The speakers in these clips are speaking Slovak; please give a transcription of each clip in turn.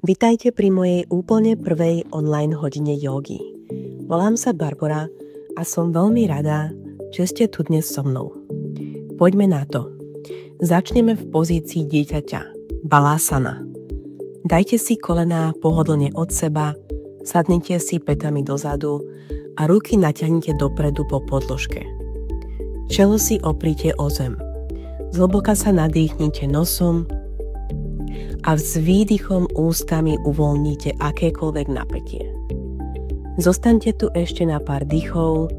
Vitajte pri mojej úplne prvej online hodine jógy. Volám sa Barbora a som veľmi rada, že ste tu dnes so mnou. Poďme na to. Začneme v pozícii dieťaťa, balasana. Dajte si kolená pohodlne od seba, sadnite si pätami dozadu a ruky natiahnite dopredu po podložke. Čelo si opríte o zem. Zhlboka sa nadýchnite nosom a s výdychom ústami uvoľníte akékoľvek napätie. Zostaňte tu ešte na pár dýchov,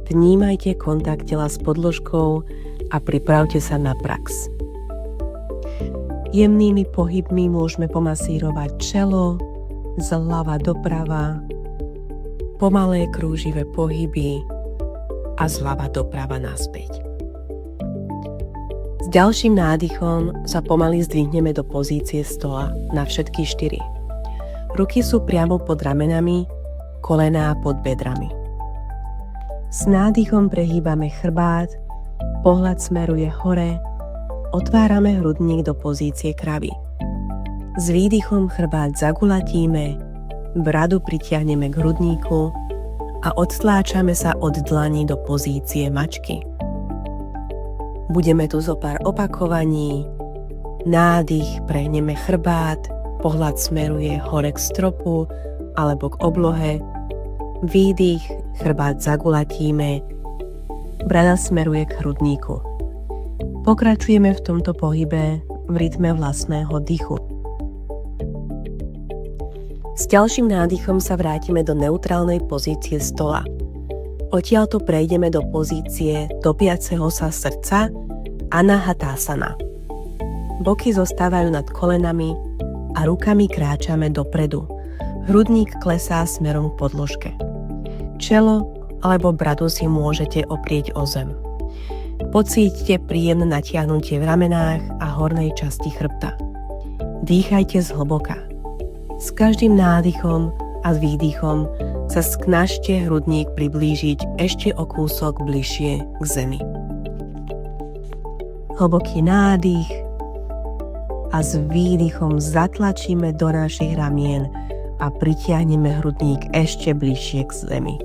vnímajte kontakt tela s podložkou a pripravte sa na prax. Jemnými pohybmi môžeme pomasírovať čelo, zľava doprava, pomalé krúživé pohyby a zľava doprava naspäť. S ďalším nádychom sa pomaly zdvihneme do pozície stola na všetky 4. Ruky sú priamo pod ramenami, kolená pod bedrami. S nádychom prehýbame chrbát, pohľad smeruje hore, otvárame hrudník do pozície kravy. S výdychom chrbát zagulatíme, bradu pritiahneme k hrudníku a odtláčame sa od dlaní do pozície mačky. Budeme tu zo pár opakovaní. Nádych, prehneme chrbát, pohľad smeruje hore k stropu alebo k oblohe. Výdych, chrbát zagulatíme, brada smeruje k hrudníku. Pokračujeme v tomto pohybe v rytme vlastného dychu. S ďalším nádychom sa vrátime do neutrálnej pozície stola. Odtiaľto prejdeme do pozície topiaceho sa srdca Anahatasana. Boky zostávajú nad kolenami a rukami kráčame dopredu. Hrudník klesá smerom k podložke. Čelo alebo bradu si môžete oprieť o zem. Pocítite príjemné natiahnutie v ramenách a hornej časti chrbta. Dýchajte zhlboka. S každým nádychom a s výdychom sa snažte hrudník priblížiť ešte o kúsok bližšie k zemi. Hlboký nádych a s výdychom zatlačíme do našich ramien a pritiahneme hrudník ešte bližšie k zemi.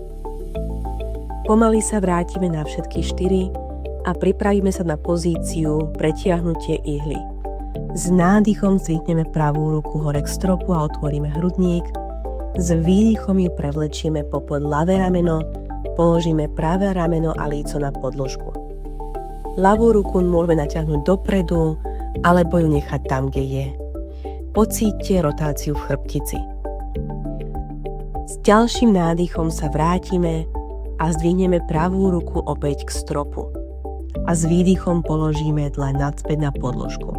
Pomaly sa vrátime na všetky 4 a pripravíme sa na pozíciu pretiahnutie ihly. S nádychom zdvihneme pravú ruku hore k stropu a otvoríme hrudník. S výdychom ju prevlečieme popod ľavé rameno, položíme pravé rameno a líco na podložku. Ľavú ruku môžeme natiahnuť dopredu, alebo ju nechať tam, kde je. Pocíťte rotáciu v chrbtici. S ďalším nádychom sa vrátime a zdvihneme pravú ruku opäť k stropu. A s výdychom položíme dlaň naspäť na podložku.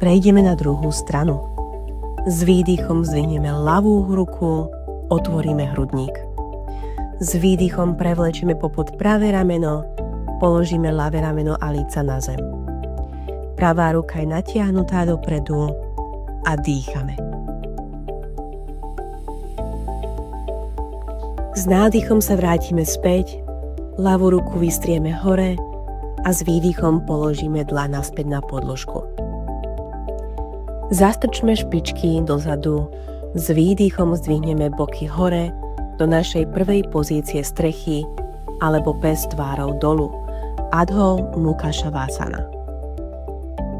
Prejdeme na druhú stranu. S výdychom zdvihneme ľavú ruku, otvoríme hrudník. S výdychom prevlečieme popod pravé rameno, položíme ľavé rameno a líca na zem. Pravá ruka je natiahnutá dopredu a dýchame. S nádychom sa vrátime späť, ľavú ruku vystrieme hore a s výdychom položíme dlaň naspäť na podložku. Zastrčme špičky dozadu, s výdychom zdvihneme boky hore do našej prvej pozície strechy alebo pes tvárou dolu, Adho Mukha Shavasana.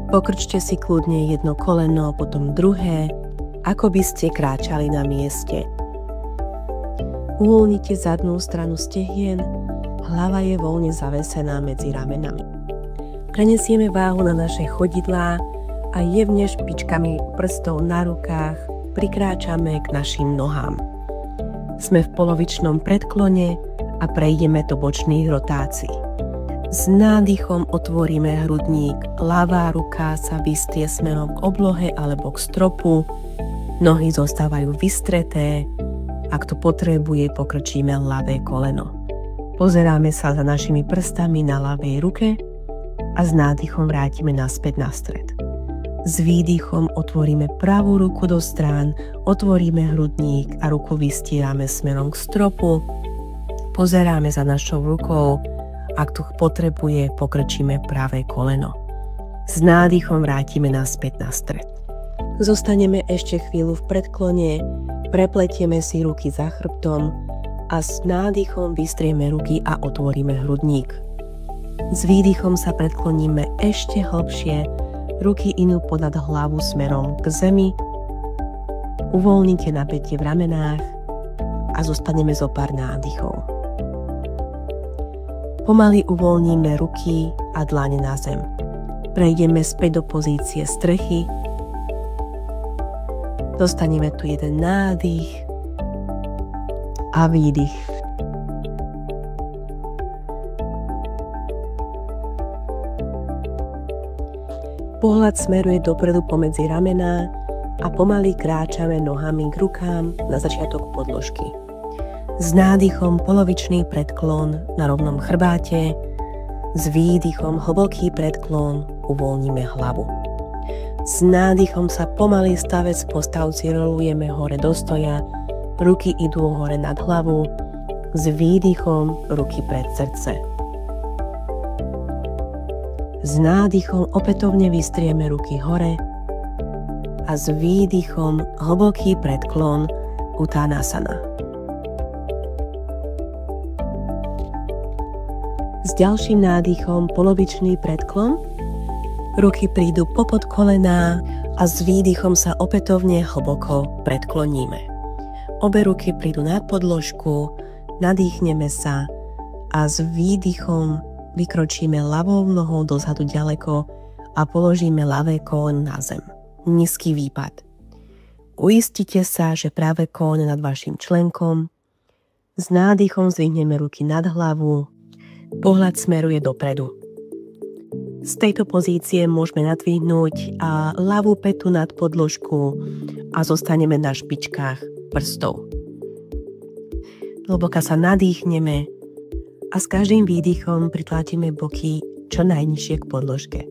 Pokrčte si kľudne jedno koleno, potom druhé, ako by ste kráčali na mieste. Uvoľnite zadnú stranu stehien, hlava je voľne zavesená medzi ramenami. Prenesieme váhu na naše chodidlá a jemne špičkami prstov na rukách prikráčame k našim nohám. Sme v polovičnom predklone a prejdeme do bočných rotácií. S nádychom otvoríme hrudník, ľavá ruka sa vystrie smerom k oblohe alebo k stropu, nohy zostávajú vystreté, ak to potrebuje, pokrčíme ľavé koleno. Pozeráme sa za našimi prstami na ľavej ruke a s nádychom vrátime naspäť na stred. S výdychom otvoríme pravú ruku do strán, otvoríme hrudník a ruku vystierame smerom k stropu. Pozeráme za našou rukou, ak to potrebuje, pokrčíme pravé koleno. S nádychom vrátime naspäť na stred. Zostaneme ešte chvíľu v predklone, prepletieme si ruky za chrbtom a s nádychom vystrieme ruky a otvoríme hrudník. S výdychom sa predkloníme ešte hlbšie, ruky inú ponad hlavu smerom k zemi, uvoľnite napätie v ramenách a zostaneme zo pár nádychov. Pomaly uvoľníme ruky a dlane na zem. Prejdeme späť do pozície strechy. Dostaneme tu jeden nádych a výdych. Pohľad smeruje dopredu pomedzi ramená a pomaly kráčame nohami k rukám na začiatok podložky. S nádychom polovičný predklon na rovnom chrbáte, s výdychom hlboký predklon, uvoľníme hlavu. S nádychom sa pomaly stavec po stavci rolujeme hore do stoja, ruky idú hore nad hlavu, s výdychom ruky pred srdce. S nádychom opätovne vystrieme ruky hore a s výdychom hlboký predklon Uttanasana. S ďalším nádychom polovičný predklon, ruky prídu popod kolená a s výdychom sa opätovne hlboko predkloníme. Obe ruky prídu na podložku, nadýchneme sa a s výdychom vykročíme ľavou nohou dozadu ďaleko a položíme ľavé koleno na zem. Nízky výpad. Uistite sa, že práve koleno nad vašim členkom. S nádychom zdvihneme ruky nad hlavu, pohľad smeruje dopredu. Z tejto pozície môžeme nadvihnúť ľavú pätu nad podložku a zostaneme na špičkách prstov. Hlboko sa nadýchneme a s každým výdychom pritlátime boky čo najnižšie k podložke.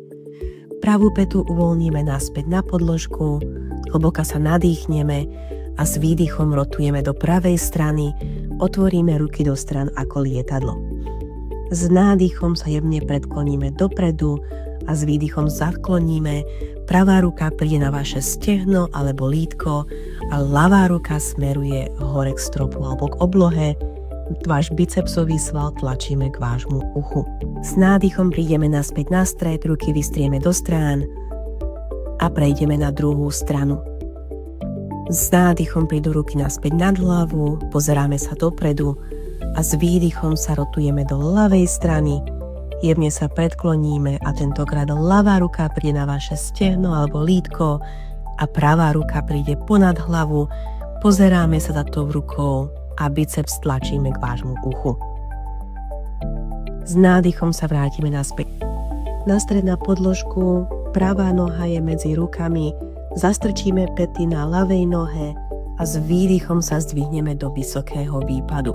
Pravú pätu uvoľníme naspäť na podložku, hlboko sa nadýchneme a s výdychom rotujeme do pravej strany, otvoríme ruky do strán ako lietadlo. S nádychom sa jemne predkloníme dopredu a s výdychom zakloníme. Pravá ruka príde na vaše stehno alebo lítko a ľavá ruka smeruje hore k stropu alebo k oblohe. Váš bicepsový sval tlačíme k vášmu uchu. S nádychom prídeme naspäť na stred, ruky vystrieme do strán a prejdeme na druhú stranu. S nádychom prídu ruky naspäť nad hlavu, pozeráme sa dopredu a s výdychom sa rotujeme do ľavej strany, jemne sa predkloníme a tentokrát ľavá ruka príde na vaše stehno alebo lítko a pravá ruka príde ponad hlavu, pozeráme sa za tou rukou a biceps tlačíme k vášmu uchu. S nádychom sa vrátime naspäť na stred na podložku, pravá noha je medzi rukami, zastrčíme päty na ľavej nohe a s výdychom sa zdvihneme do vysokého výpadu.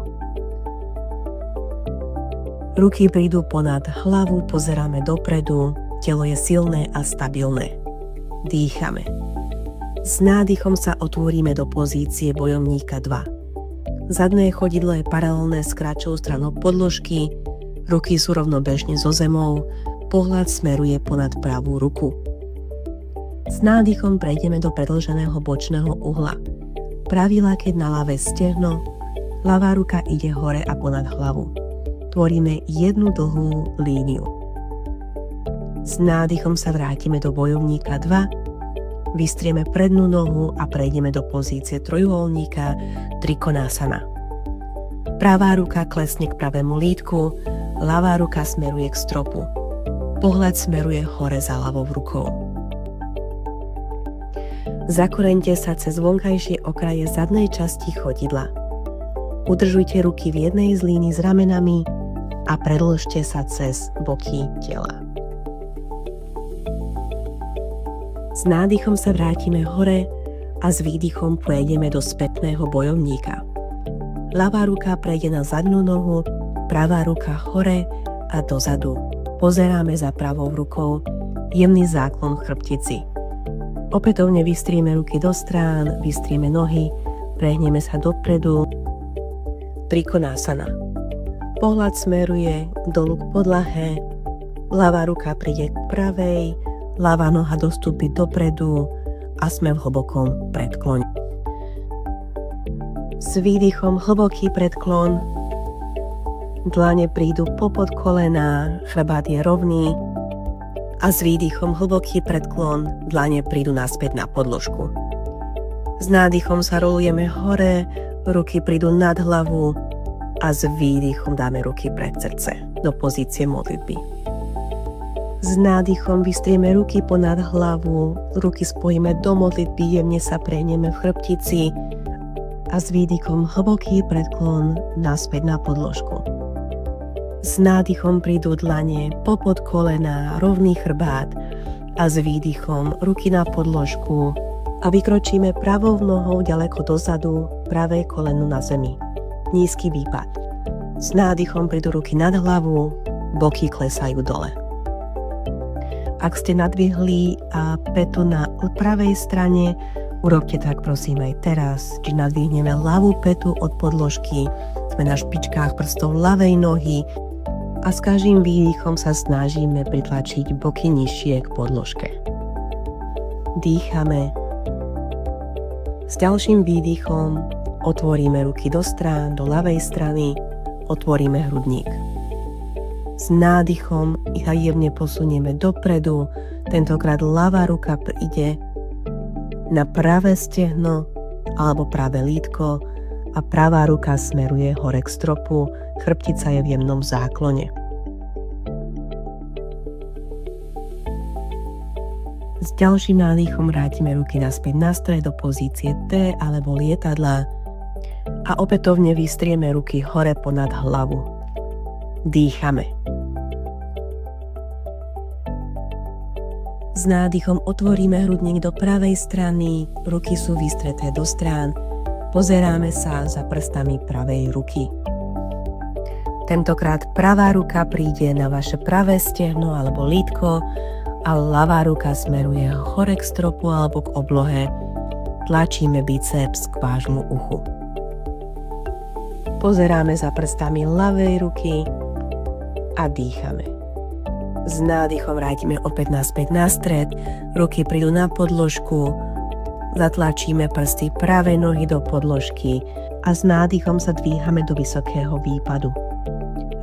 Ruky prídu ponad hlavu, pozeráme dopredu, telo je silné a stabilné. Dýchame. S nádychom sa otvoríme do pozície bojovníka 2. Zadné chodidlo je paralelné s kratšou stranou podložky, ruky sú rovnobežne so zemou, pohľad smeruje ponad pravú ruku. S nádychom prejdeme do predĺženého bočného uhla. Pravý lakeť na ľavé stehno, ľavá ruka ide hore a ponad hlavu. Tvoríme jednu dlhú líniu. S nádychom sa vrátime do bojovníka 2, vystrieme prednú nohu a prejdeme do pozície trojuholníka Trikonasana. Pravá ruka klesne k pravému lítku, ľavá ruka smeruje k stropu. Pohľad smeruje hore za ľavou rukou. Zakoreňte sa cez vonkajšie okraje zadnej časti chodidla. Udržujte ruky v jednej z línií s ramenami a predĺžte sa cez boky tela. S nádychom sa vrátime hore a s výdychom prejdeme do spätného bojovníka. Ľavá ruka prejde na zadnú nohu, pravá ruka hore a dozadu. Pozeráme za pravou rukou, jemný záklon v chrbtici. Opätovne vystrieme ruky do strán, vystrieme nohy, prehneme sa dopredu. Trikonasana. Pohľad smeruje dolu k podlahe, ľavá ruka príde k pravej, ľavá noha dostúpi dopredu a sme v hlbokom predklone. S výdychom hlboký predklon, dlane prídu popod kolena, chrbát je rovný a s výdychom hlboký predklon, dlane prídu naspäť na podložku. S nádychom sa rolujeme hore, ruky prídu nad hlavu a s výdychom dáme ruky pred srdce do pozície modlitby. S nádychom vystrieme ruky ponad hlavu, ruky spojíme do modlitby, jemne sa prehneme v chrbtici a s výdychom hlboký predklon naspäť na podložku. S nádychom prídu dlane popod kolena, rovný chrbát a s výdychom ruky na podložku a vykročíme pravou nohou ďaleko dozadu, pravé koleno na zemi. Nízky výpad. S nádychom prídu ruky nad hlavu, boky klesajú dole. Ak ste nadvihli petu na pravej strane, urobte tak prosím aj teraz, či nadvihneme ľavú petu od podložky, sme na špičkách prstov ľavej nohy a s každým výdychom sa snažíme pritlačiť boky nižšie k podložke. Dýchame. S ďalším výdychom otvoríme ruky do strán, do ľavej strany, otvoríme hrudník. S nádychom ich jemne posunieme dopredu, tentokrát ľavá ruka ide na pravé stehno alebo pravé lítko a pravá ruka smeruje hore k stropu, chrbtica je v jemnom záklone. S ďalším nádychom vrátime ruky naspäť na stred do pozície T alebo lietadla a opätovne vystrieme ruky hore ponad hlavu. Dýchame. S nádychom otvoríme hrudník do pravej strany, ruky sú vystreté do strán, pozeráme sa za prstami pravej ruky. Tentokrát pravá ruka príde na vaše pravé stehno alebo lítko a ľavá ruka smeruje hore k stropu alebo k oblohe. Tlačíme biceps k vášmu uchu. Pozeráme za prstami ľavej ruky a dýchame. S nádychom vrátime opäť naspäť na stred, ruky prídu na podložku, zatlačíme prsty pravej nohy do podložky a s nádychom sa dvíhame do vysokého výpadu.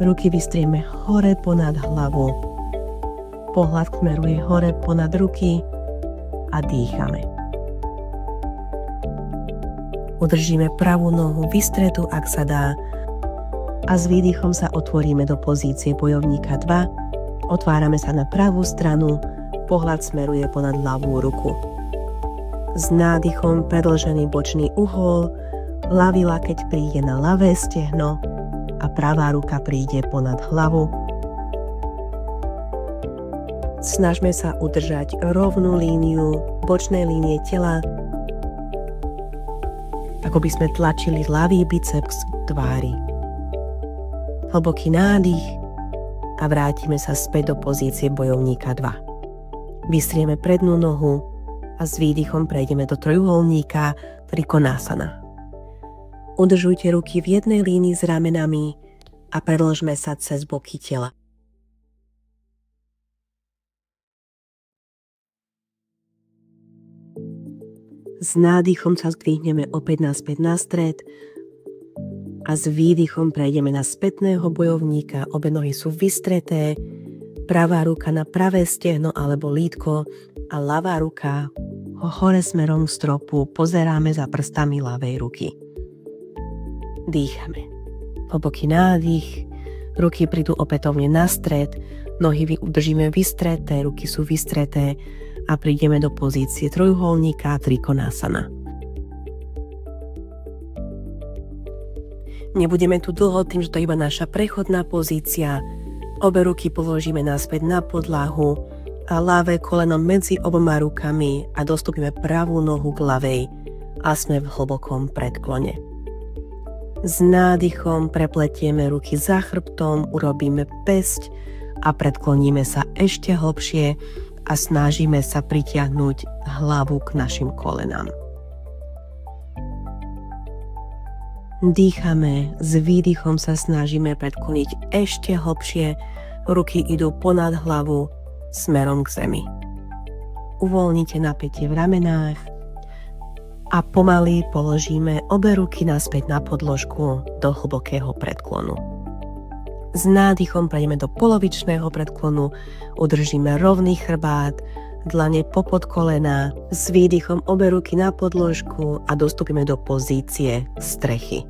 Ruky vystrieme hore ponad hlavu, pohľad smeruje hore ponad ruky a dýchame. Udržíme pravú nohu vystretú, ak sa dá, a s výdychom sa otvoríme do pozície bojovníka 2. Otvárame sa na pravú stranu, pohľad smeruje ponad ľavú ruku. S nádychom predĺžený bočný uhol, ľavý lakeť príde na ľavé stehno a pravá ruka príde ponad hlavu. Snažme sa udržať rovnú líniu bočnej línie tela, ako by sme tlačili ľavý biceps k tvári. Hlboký nádych a vrátime sa späť do pozície bojovníka 2. Vystrieme prednú nohu a s výdychom prejdeme do trojuholníka Trikonasana. Udržujte ruky v jednej línii s ramenami a predĺžme sa cez boky tela. S nádychom sa zdvihneme opäť naspäť na stred a s výdychom prejdeme na spätného bojovníka, obe nohy sú vystreté, pravá ruka na pravé stehno alebo lítko a ľavá ruka hore smerom k stropu, pozeráme za prstami ľavej ruky. Dýchame. Hlboký nádych, ruky prídu opätovne na stred, nohy udržíme vystreté, ruky sú vystreté a prídeme do pozície trojuholníka Trikonasana. Nebudeme tu dlho, tým, že to je iba naša prechodná pozícia. Obe ruky položíme naspäť na podlahu a ľavé koleno medzi oboma rukami a dostupíme pravú nohu k ľavej a sme v hlbokom predklone. S nádychom prepletieme ruky za chrbtom, urobíme päsť a predkloníme sa ešte hlbšie a snažíme sa pritiahnuť hlavu k našim kolenám. Dýchame, s výdychom sa snažíme predkloniť ešte hlbšie, ruky idú ponad hlavu, smerom k zemi. Uvoľnite napätie v ramenách a pomaly položíme obe ruky naspäť na podložku do hlbokého predklonu. S nádychom prejdeme do polovičného predklonu, udržíme rovný chrbát, dlane popod kolena, s výdychom obe ruky na podložku a dostúpime do pozície strechy.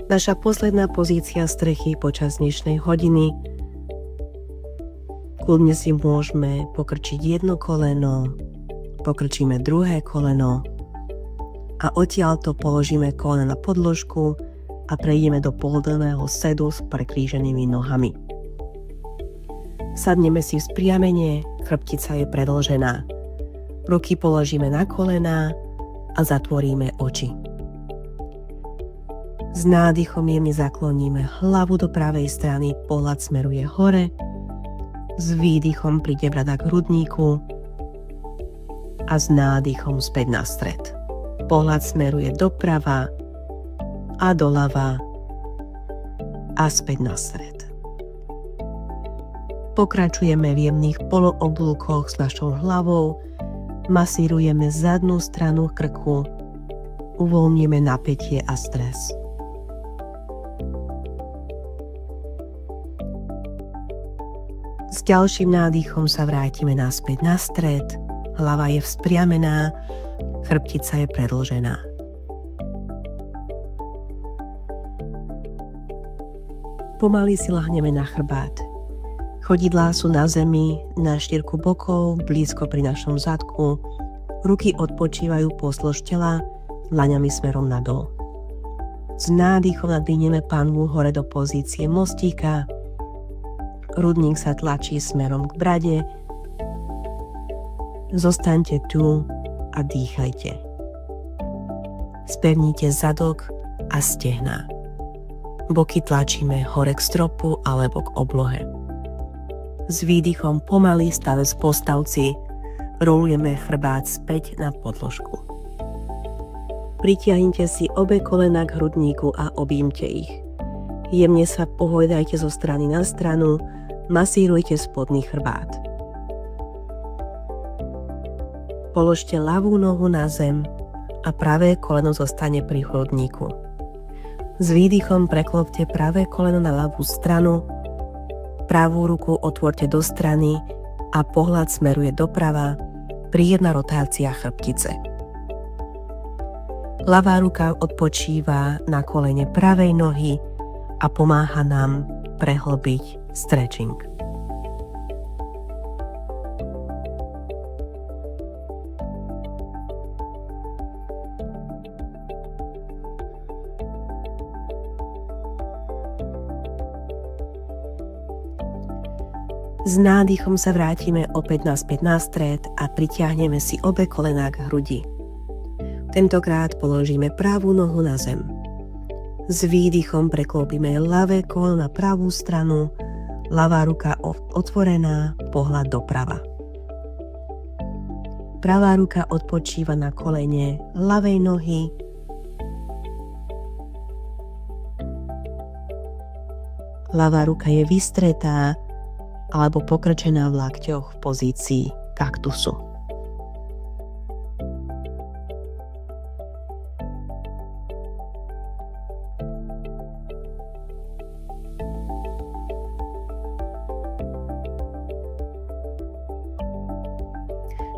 Naša posledná pozícia strechy počas dnešnej hodiny. Kľudne si môžeme pokrčiť jedno koleno, pokrčíme druhé koleno a odtiaľto položíme koleno na podložku a prejdeme do pohodlného sedu s prekríženými nohami. Sadneme si v spriamene, chrbtica je predĺžená. Ruky položíme na kolená a zatvoríme oči. S nádychom jemne zakloníme hlavu do pravej strany, pohľad smeruje hore. S výdychom príde brada k hrudníku a s nádychom späť na stred. Pohľad smeruje doprava a doľava a späť na stred. Pokračujeme v jemných polooblúkoch s našou hlavou, masírujeme zadnú stranu krku, uvoľníme napätie a stres. S ďalším nádychom sa vrátime naspäť na stred, hlava je vzpriamená, chrbtica je predĺžená. Pomaly si lahneme na chrbát. Chodidlá sú na zemi, na štyrku bokov, blízko pri našom zadku. Ruky odpočívajú pozdĺž tela, dlaňami smerom nadol. S nádychom nadvihneme panvu hore do pozície mostíka. Hrudník sa tlačí smerom k brade. Zostaňte tu a dýchajte. Spevnite zadok a stehná. Boky tlačíme hore k stropu alebo k oblohe. S výdychom pomaly stavec postavci rolujeme chrbát späť na podložku. Pritiahnite si obe kolena k hrudníku a objímte ich. Jemne sa pohojdajte zo strany na stranu, masírujte spodný chrbát. Položte ľavú nohu na zem a pravé koleno zostane pri hrudníku. S výdychom preklopte pravé koleno na ľavú stranu, pravú ruku otvorte do strany a pohľad smeruje doprava, príjemná rotácia chrbtice. Ľavá ruka odpočíva na kolene pravej nohy a pomáha nám prehlbiť stretching. S nádychom sa vrátime opäť naspäť na stred a pritiahneme si obe kolená k hrudi. Tentokrát položíme pravú nohu na zem. S výdychom preklopíme ľavé koleno na pravú stranu, ľavá ruka otvorená, pohľad doprava. Pravá ruka odpočíva na kolene ľavej nohy. Ľavá ruka je vystretá alebo pokrčená v lakťoch v pozícii kaktusu.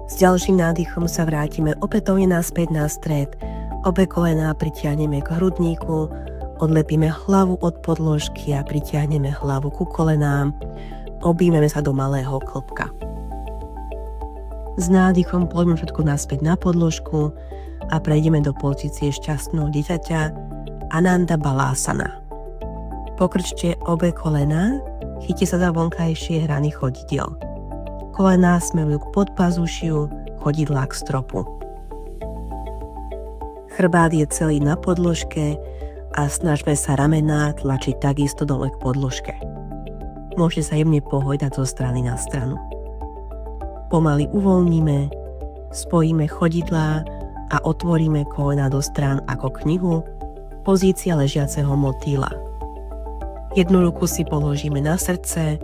S ďalším nádychom sa vrátime opätovne naspäť na stred, obe kolená pritiahneme k hrudníku, odlepíme hlavu od podložky a pritiahneme hlavu ku kolenám, objímeme sa do malého klbka. S nádychom poďme všetko naspäť na podložku a prejdeme do pozície šťastného dieťaťa Ananda Balasana. Pokrčte obe kolená, chyťte sa za vonkajšie hrany chodidiel. Kolená smerujú k podpazušiu, chodidlá k stropu. Chrbát je celý na podložke a snažme sa ramená tlačiť takisto dole k podložke. Môžete sa jemne pohojdať zo strany na stranu. Pomaly uvoľníme, spojíme chodidlá a otvoríme kolená do strán ako knihu, pozícia ležiaceho motýla. Jednu ruku si položíme na srdce,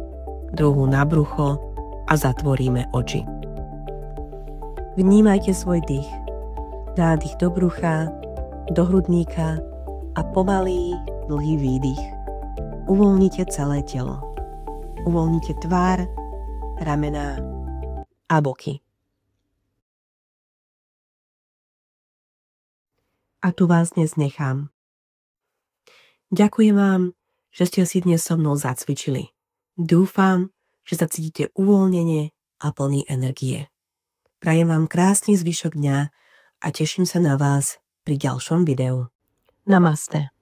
druhú na brucho a zatvoríme oči. Vnímajte svoj dých. Nádych do brucha, do hrudníka a pomalý, dlhý výdych. Uvoľnite celé telo. Uvoľnite tvár, ramená a boky. A tu vás dnes nechám. Ďakujem vám, že ste si dnes so mnou zacvičili. Dúfam, že sa cítite uvoľnene a plný energie. Prajem vám krásny zvyšok dňa a teším sa na vás pri ďalšom videu. Namaste.